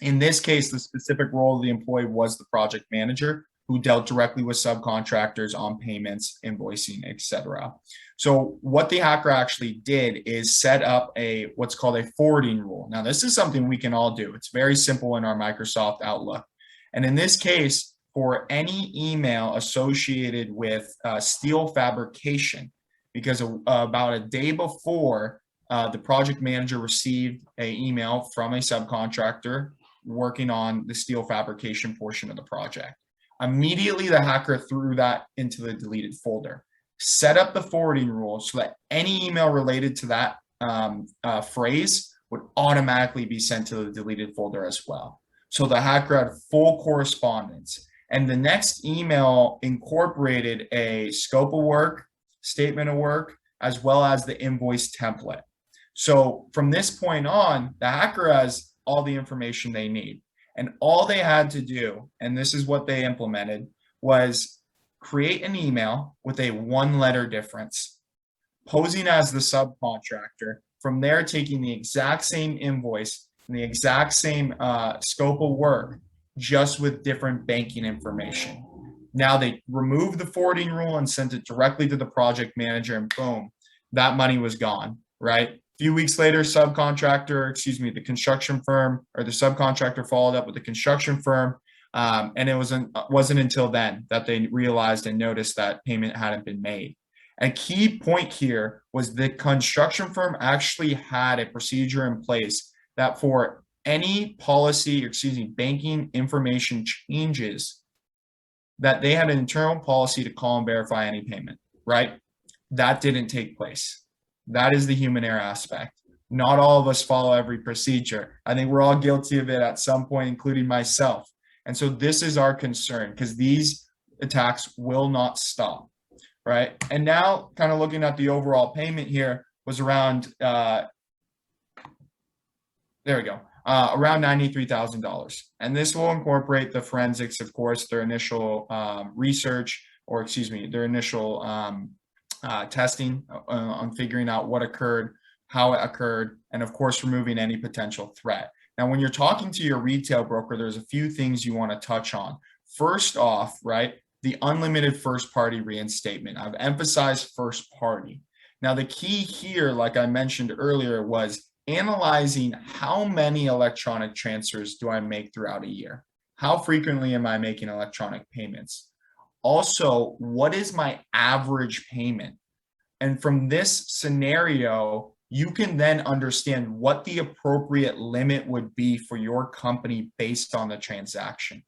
In this case, the specific role of the employee was the project manager, who dealt directly with subcontractors on payments, invoicing, etc. So what the hacker actually did is set up what's called a forwarding rule. Now, this is something we can all do. It's very simple in our Microsoft Outlook. And in this case, for any email associated with steel fabrication, because about a day before, the project manager received an email from a subcontractor working on the steel fabrication portion of the project. Immediately, the hacker threw that into the deleted folder, set up the forwarding rule so that any email related to that phrase would automatically be sent to the deleted folder as well. So the hacker had full correspondence. And the next email incorporated a scope of work, statement of work, as well as the invoice template. So from this point on, the hacker has all the information they need. And all they had to do, and this is what they implemented, was create an email with a one-letter difference, posing as the subcontractor, from there taking the exact same invoice and the exact same scope of work, just with different banking information. Now they removed the forwarding rule and sent it directly to the project manager, and boom, that money was gone, right? A few weeks later, the construction firm, or the subcontractor, followed up with the construction firm, and it wasn't until then that they realized and noticed that payment hadn't been made. A key point here was the construction firm actually had a procedure in place that for any banking information changes, that they had an internal policy to call and verify any payment, right? That didn't take place. That is the human error aspect. Not all of us follow every procedure. I think we're all guilty of it at some point, including myself. And so this is our concern, because these attacks will not stop, right? And now, kind of looking at the overall payment here, was around, around $93,000. And this will incorporate the forensics, of course, their initial research, or their initial testing on figuring out what occurred, how it occurred, and of course, removing any potential threat. Now, when you're talking to your retail broker, there's a few things you want to touch on. First off, right, the unlimited first-party reinstatement. I've emphasized first party. Now, the key here, like I mentioned earlier, was analyzing how many electronic transfers do I make throughout a year? How frequently am I making electronic payments? Also, what is my average payment? And from this scenario, you can then understand what the appropriate limit would be for your company based on the transaction.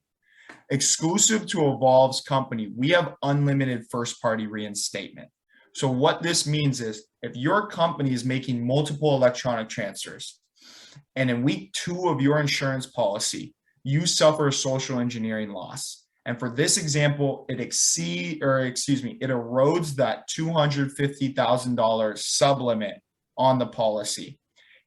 Exclusive to Evolve's company, we have unlimited first-party reinstatement. So what this means is, if your company is making multiple electronic transfers, and in week 2 of your insurance policy, you suffer a social engineering loss, and for this example, it erodes that $250,000 sublimit on the policy.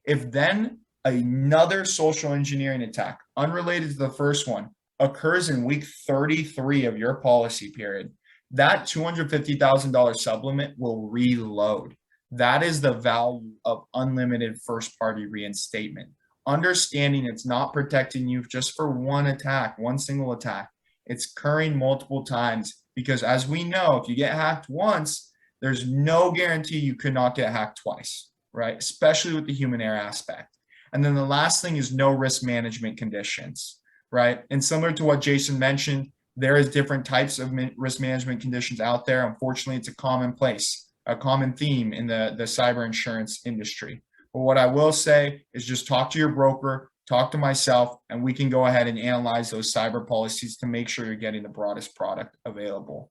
If then another social engineering attack, unrelated to the first one, occurs in week 33 of your policy period, that $250,000 supplement will reload. That is the value of unlimited first-party reinstatement. Understanding it's not protecting you just for one attack, one single attack. It's occurring multiple times because, as we know, if you get hacked once, there's no guarantee you could not get hacked twice, right? Especially with the human error aspect. And then the last thing is no risk management conditions, right? And similar to what Jason mentioned, there is different types of risk management conditions out there. Unfortunately, it's a commonplace, a common theme in the cyber insurance industry. But what I will say is just talk to your broker, talk to myself, and we can go ahead and analyze those cyber policies to make sure you're getting the broadest product available.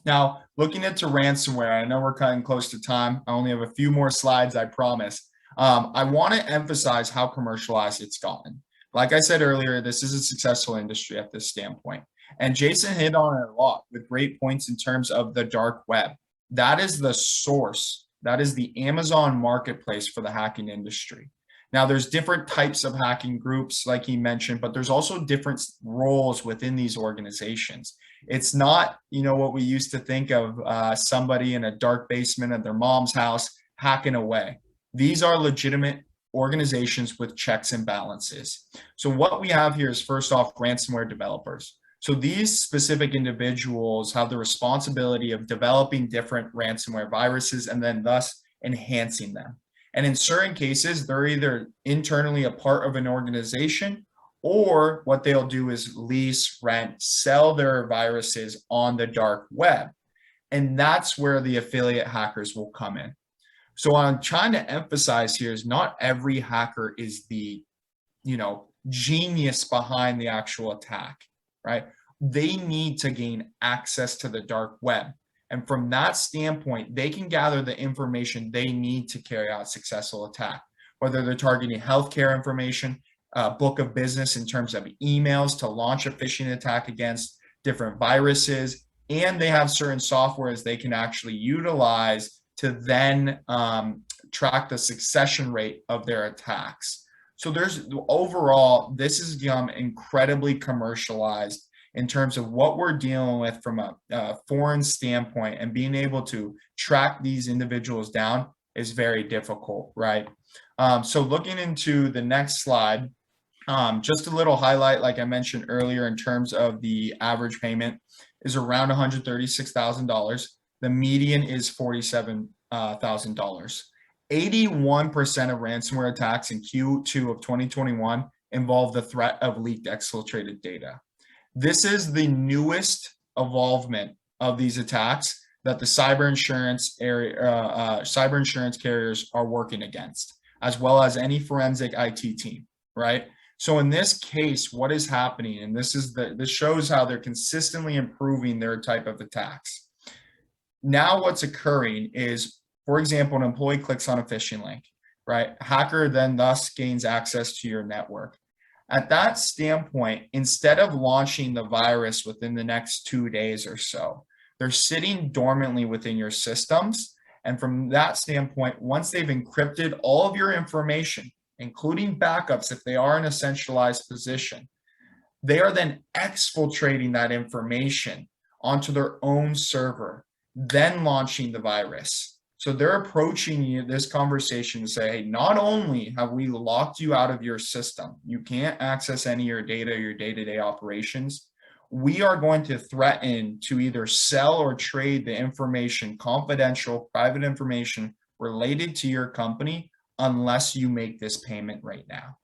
Now, looking into ransomware, I know we're cutting close to time. I only have a few more slides, I promise. I want to emphasize how commercialized it's gotten. Like I said earlier, this is a successful industry at this standpoint. And Jason hit on it a lot with great points in terms of the dark web. That is the source. That is the Amazon marketplace for the hacking industry. Now, there's different types of hacking groups, like he mentioned, but there's also different roles within these organizations. It's not, what we used to think of somebody in a dark basement at their mom's house hacking away. These are legitimate organizations with checks and balances. So what we have here is, first off, ransomware developers. So these specific individuals have the responsibility of developing different ransomware viruses and then thus enhancing them. And in certain cases, they're either internally a part of an organization, or what they'll do is lease, rent, sell their viruses on the dark web. And that's where the affiliate hackers will come in. So what I'm trying to emphasize here is not every hacker is the, genius behind the actual attack, right? They need to gain access to the dark web. And from that standpoint, they can gather the information they need to carry out a successful attack, whether they're targeting healthcare information, book of business in terms of emails to launch a phishing attack against different viruses. And they have certain softwares they can actually utilize to then track the succession rate of their attacks. So overall, this has become incredibly commercialized in terms of what we're dealing with from a foreign standpoint, and being able to track these individuals down is very difficult, right? So looking into the next slide, just a little highlight, like I mentioned earlier, in terms of the average payment is around $136,000. The median is $47,000. 81% of ransomware attacks in Q2 of 2021 involve the threat of leaked exfiltrated data. This is the newest evolvement of these attacks that the cyber insurance carriers are working against, as well as any forensic IT team, right? So in this case, what is happening, and this shows how they're consistently improving their type of attacks. Now what's occurring is, for example, an employee clicks on a phishing link, right? Hacker then thus gains access to your network. At that standpoint, instead of launching the virus within the next 2 days or so, they're sitting dormantly within your systems. And from that standpoint, once they've encrypted all of your information, including backups if they are in a centralized position, they are then exfiltrating that information onto their own server, then launching the virus. So they're approaching this conversation to say, hey, not only have we locked you out of your system, you can't access any of your data, your day-to-day operations, we are going to threaten to either sell or trade the information, confidential, private information related to your company, unless you make this payment right now.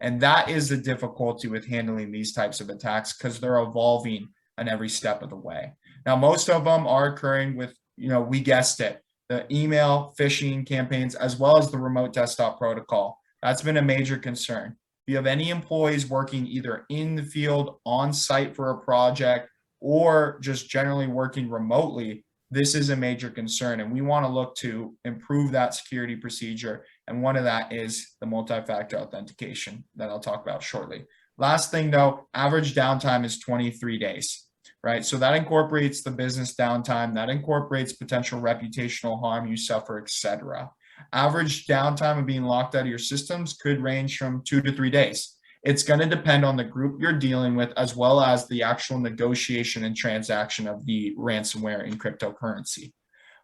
And that is the difficulty with handling these types of attacks, because they're evolving on every step of the way. Now, most of them are occurring with, we guessed it, the email phishing campaigns, as well as the remote desktop protocol. That's been a major concern. If you have any employees working either in the field, on site for a project, or just generally working remotely, this is a major concern. And we want to look to improve that security procedure. And one of that is the multi-factor authentication that I'll talk about shortly. Last thing though, average downtime is 23 days. Right, so that incorporates the business downtime, that incorporates potential reputational harm you suffer, etc. Average downtime of being locked out of your systems could range from 2 to 3 days. It's going to depend on the group you're dealing with, as well as the actual negotiation and transaction of the ransomware in cryptocurrency.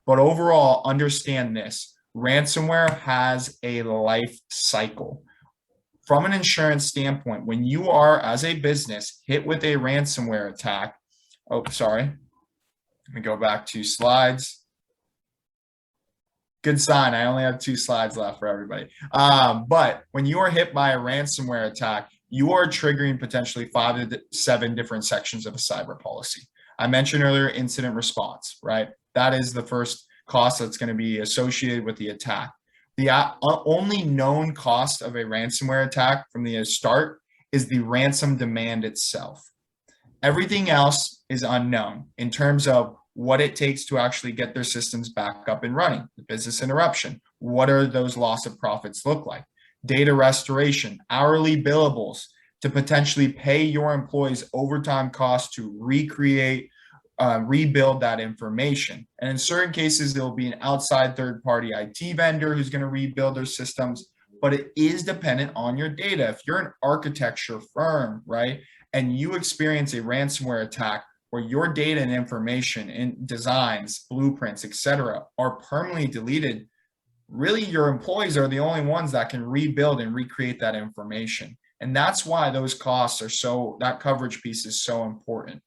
But overall, understand this: ransomware has a life cycle. From an insurance standpoint, when you are, as a business, hit with a ransomware attack, oh, sorry, let me go back 2 slides. Good sign, I only have 2 slides left for everybody. But when you are hit by a ransomware attack, you are triggering potentially 5 to 7 different sections of a cyber policy. I mentioned earlier incident response, right? That is the first cost that's going to be associated with the attack. The only known cost of a ransomware attack from the start is the ransom demand itself. Everything else is unknown in terms of what it takes to actually get their systems back up and running. The business interruption, what are those loss of profits look like? Data restoration, hourly billables to potentially pay your employees overtime costs to recreate, rebuild that information. And in certain cases, there will be an outside third-party IT vendor who's going to rebuild their systems, but it is dependent on your data. If you're an architecture firm, right, and you experience a ransomware attack where your data and information and designs, blueprints, etc., are permanently deleted, really your employees are the only ones that can rebuild and recreate that information. And that's why those costs are so, that coverage piece is so important.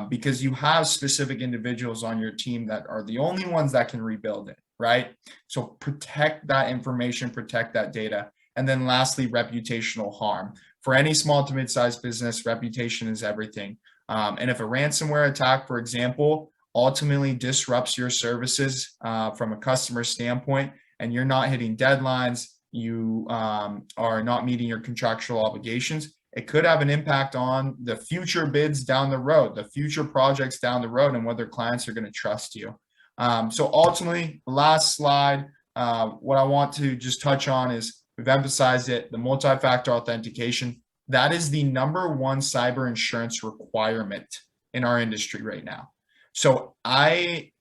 Because you have specific individuals on your team that are the only ones that can rebuild it, right? So protect that information, protect that data. And then lastly, reputational harm. For any small to mid-sized business, reputation is everything. And if a ransomware attack, for example, ultimately disrupts your services from a customer standpoint, and you're not hitting deadlines, you are not meeting your contractual obligations, it could have an impact on the future bids down the road, the future projects down the road, and whether clients are going to trust you. So ultimately, last slide, what I want to just touch on is, we've emphasized it, the multi-factor authentication. That is the #1 cyber insurance requirement in our industry right now. So I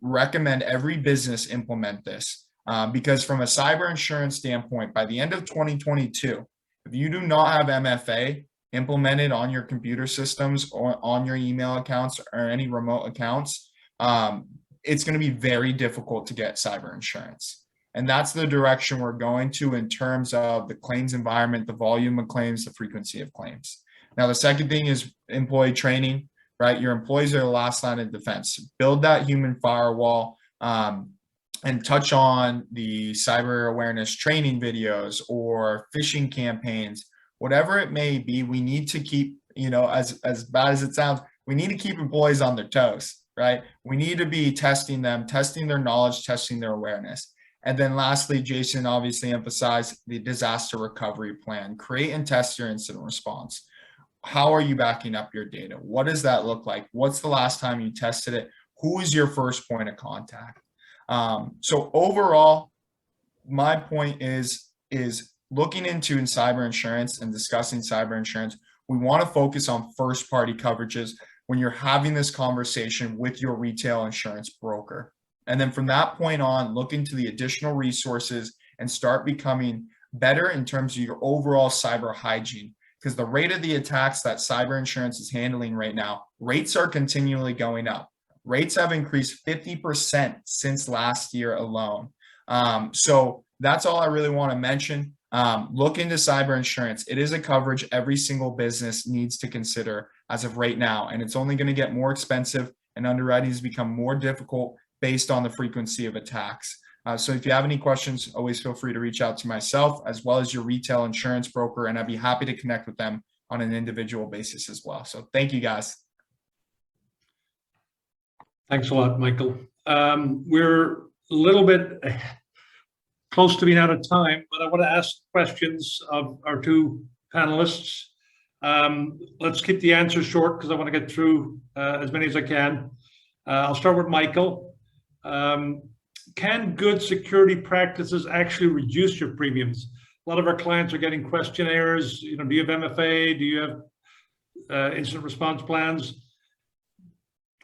recommend every business implement this because from a cyber insurance standpoint, by the end of 2022, if you do not have MFA implemented on your computer systems or on your email accounts or any remote accounts, it's going to be very difficult to get cyber insurance. And that's the direction we're going to in terms of the claims environment, the volume of claims, the frequency of claims. Now, the second thing is employee training, right? Your employees are the last line of defense. Build that human firewall. And touch on the cyber awareness training videos or phishing campaigns, whatever it may be. We need to keep, as bad as it sounds, we need to keep employees on their toes, right? We need to be testing them, testing their knowledge, testing their awareness. And then lastly, Jason obviously emphasized the disaster recovery plan. Create and test your incident response. How are you backing up your data? What does that look like? What's the last time you tested it? Who is your first point of contact? So overall, my point is looking into cyber insurance and discussing cyber insurance, we want to focus on first party coverages when you're having this conversation with your retail insurance broker. And then from that point on, look into the additional resources and start becoming better in terms of your overall cyber hygiene. Because the rate of the attacks that cyber insurance is handling right now, rates are continually going up. Rates have increased 50% since last year alone. So that's all I really want to mention. Look into cyber insurance. It is a coverage every single business needs to consider as of right now, and it's only going to get more expensive, and underwriting has become more difficult based on the frequency of attacks. So if you have any questions, always feel free to reach out to myself as well as your retail insurance broker, and I'd be happy to connect with them on an individual basis as well. So thank you, guys. Thanks a lot, Michael. We're a little bit close to being out of time, but I want to ask questions of our 2 panelists. Let's keep the answers short because I want to get through as many as I can. I'll start with Michael. Can good security practices actually reduce your premiums? A lot of our clients are getting questionnaires. Do you have MFA? Do you have incident response plans?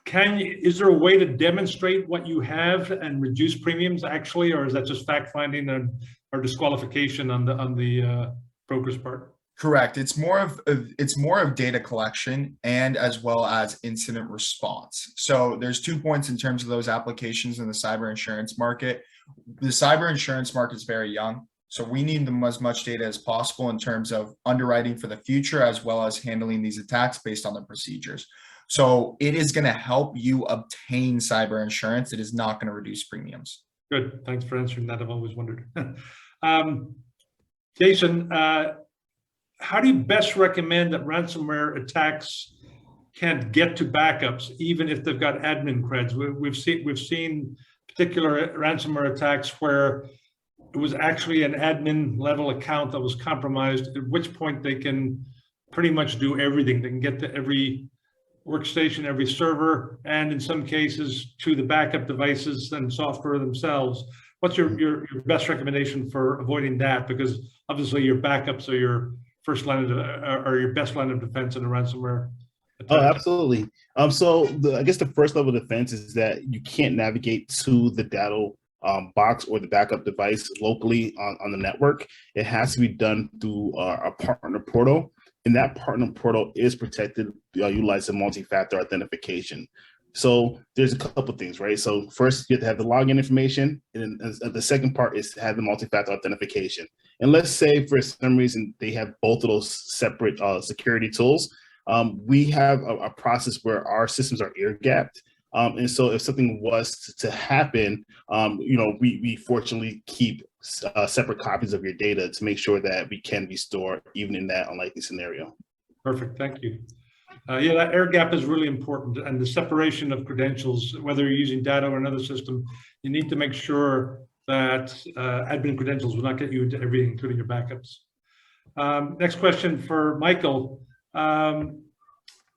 Is there a way to demonstrate what you have and reduce premiums actually, or is that just fact finding or disqualification on the broker's part? Correct. It's more of data collection and as well as incident response. So there's 2 points in terms of those applications in the cyber insurance market. The cyber insurance market is very young, so we need as much data as possible in terms of underwriting for the future, as well as handling these attacks based on the procedures. So it is going to help you obtain cyber insurance. It is not going to reduce premiums. Good. Thanks for answering that. I've always wondered. Jason, how do you best recommend that ransomware attacks can't get to backups, even if they've got admin creds? We've seen particular ransomware attacks where it was actually an admin level account that was compromised, at which point they can pretty much do everything. They can get to every workstation, every server, and in some cases to the backup devices and software themselves. What's your best recommendation for avoiding that? Because obviously your backups are your first line of or your best line of defense in a ransomware attack. Oh, absolutely. So I guess the first level of defense is that you can't navigate to the Datto box or the backup device locally on the network. It has to be done through a partner portal, and that partner portal is protected utilizing multi-factor authentication. So there's a couple things, right? So first, you have to have the login information, and the second part is to have the multi-factor authentication. And let's say for some reason they have both of those separate security tools. We have a process where our systems are air-gapped. And so if something was to happen, we fortunately keep separate copies of your data to make sure that we can restore even in that unlikely scenario. Perfect, thank you. Yeah, that air gap is really important, and the separation of credentials, whether you're using Datto or another system, you need to make sure that admin credentials will not get you into everything, including your backups. Next question for Michael.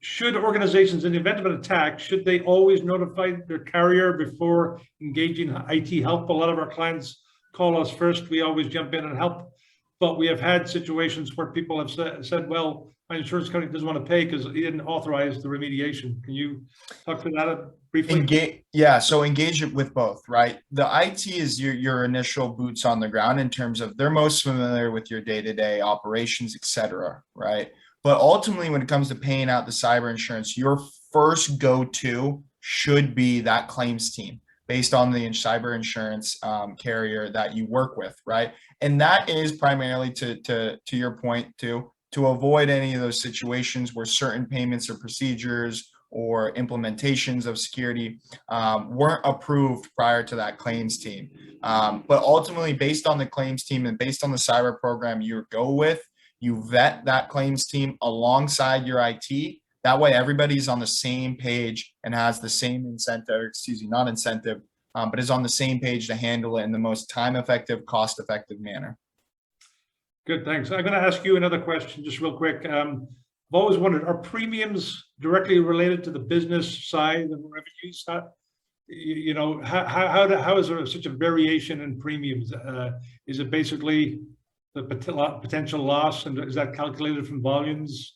Should organizations, in the event of an attack, should they always notify their carrier before engaging IT help? A lot of our clients call us first. We always jump in and help. But we have had situations where people have said, well, my insurance company doesn't want to pay because he didn't authorize the remediation. Can you talk to that briefly? So engage it with both, right? The IT is your initial boots on the ground in terms of they're most familiar with your day-to-day operations, et cetera, right? But ultimately, when it comes to paying out the cyber insurance, your first go-to should be that claims team based on the cyber insurance carrier that you work with, right? And that is primarily to your point to avoid any of those situations where certain payments or procedures or implementations of security weren't approved prior to that claims team. But ultimately, based on the claims team and based on the cyber program you go with, you vet that claims team alongside your IT. That way, everybody's on the same page and has the same but is on the same page to handle it in the most time-effective, cost-effective manner. Good, thanks. I'm going to ask you another question, just real quick. I've always wondered, are premiums directly related to the business side of the revenue side? How is there such a variation in premiums? Is it basically the potential loss, and is that calculated from volumes?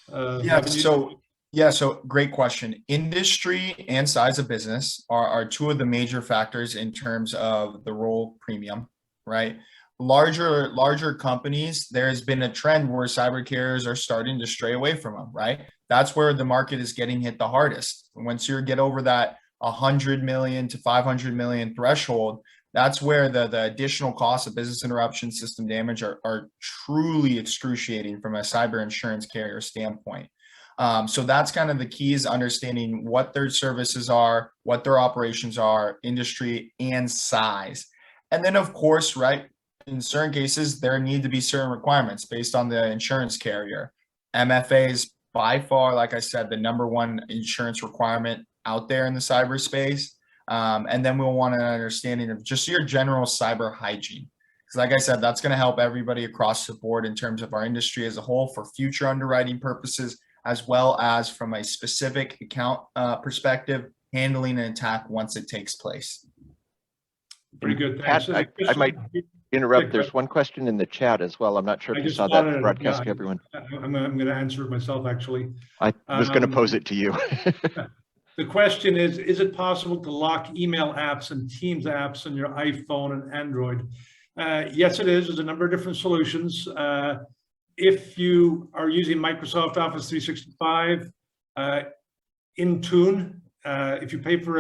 So great question. Industry and size of business are two of the major factors in terms of the role premium, right? Larger companies, there has been a trend where cyber carriers are starting to stray away from them, right? That's where the market is getting hit the hardest. Once you get over that 100 million to 500 million threshold, that's where the additional costs of business interruption, system damage are truly excruciating from a cyber insurance carrier standpoint. So that's kind of the key, is understanding what their services are, what their operations are, industry and size. And then of course, right, in certain cases, there need to be certain requirements based on the insurance carrier. MFA is by far, like I said, the #1 insurance requirement out there in the cyberspace. And then we'll want an understanding of just your general cyber hygiene. Because like I said, that's going to help everybody across the board in terms of our industry as a whole for future underwriting purposes, as well as from a specific account perspective, handling an attack once it takes place. Pretty good. Pat, I might interrupt. There's one question in the chat as well. I'm not sure if you saw that broadcast to everyone. I'm going to answer it myself, actually. I was going to pose it to you. The question is it possible to lock email apps and Teams apps on your iPhone and Android? Yes, it is. There's a number of different solutions. if you are using Microsoft Office 365, Intune, if you pay for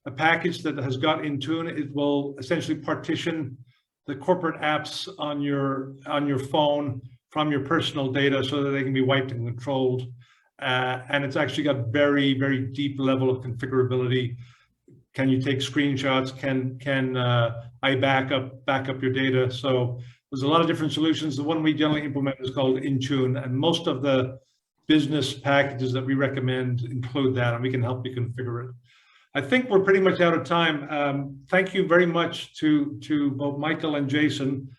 a package that has got Intune, it will essentially partition the corporate apps on your phone from your personal data so that they can be wiped and controlled. And it's actually got very, very deep level of configurability. Can you take screenshots? Can I back up your data? So there's a lot of different solutions. The one we generally implement is called Intune, and most of the business packages that we recommend include that, and we can help you configure it. I think we're pretty much out of time. Thank you very much to both Michael and Jason.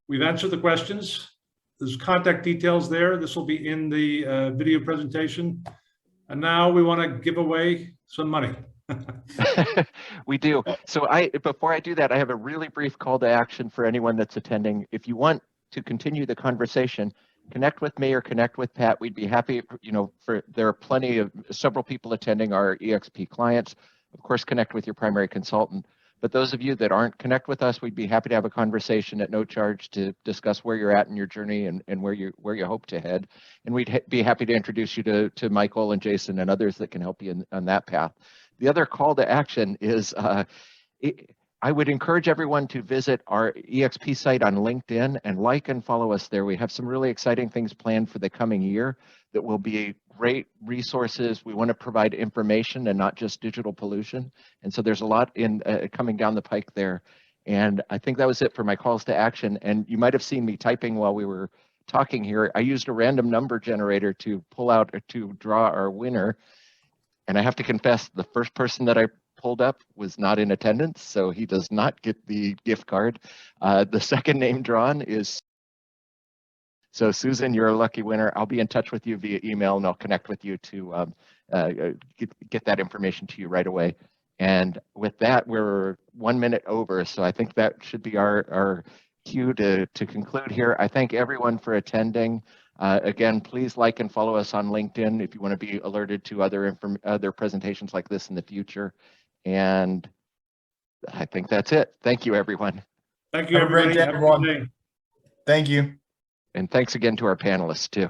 We've answered the questions. There's contact details there. This will be in the video presentation. And now we want to give away some money. We do. So before I do that, I have a really brief call to action for anyone that's attending. If you want to continue the conversation, connect with me or connect with Pat. We'd be happy, there are several people attending our EXP clients. Of course, connect with your primary consultant. But those of you that aren't, connect with us. We'd be happy to have a conversation at no charge to discuss where you're at in your journey and where you hope to head. And we'd be happy to introduce you to Michael and Jason and others that can help you on that path. The other call to action is I would encourage everyone to visit our EXP site on LinkedIn and like and follow us there. We have some really exciting things planned for the coming year that will be great resources. We want to provide information and not just digital pollution. And so there's a lot coming down the pike there. And I think that was it for my calls to action. And you might have seen me typing while we were talking here. I used a random number generator to pull out or to draw our winner. And I have to confess, the first person that I pulled up was not in attendance, so he does not get the gift card. The second name drawn is, so Susan, you're a lucky winner. I'll be in touch with you via email and I'll connect with you to get that information to you right away. And with that, we're 1 minute over, so I think that should be our cue to conclude here. I thank everyone for attending. Again, please like and follow us on LinkedIn if you want to be alerted to other presentations like this in the future. And I think that's it. Thank you, everyone. Thank you, Have a great everybody. day, Have a good everyone. day. Thank you. And thanks again to our panelists, too.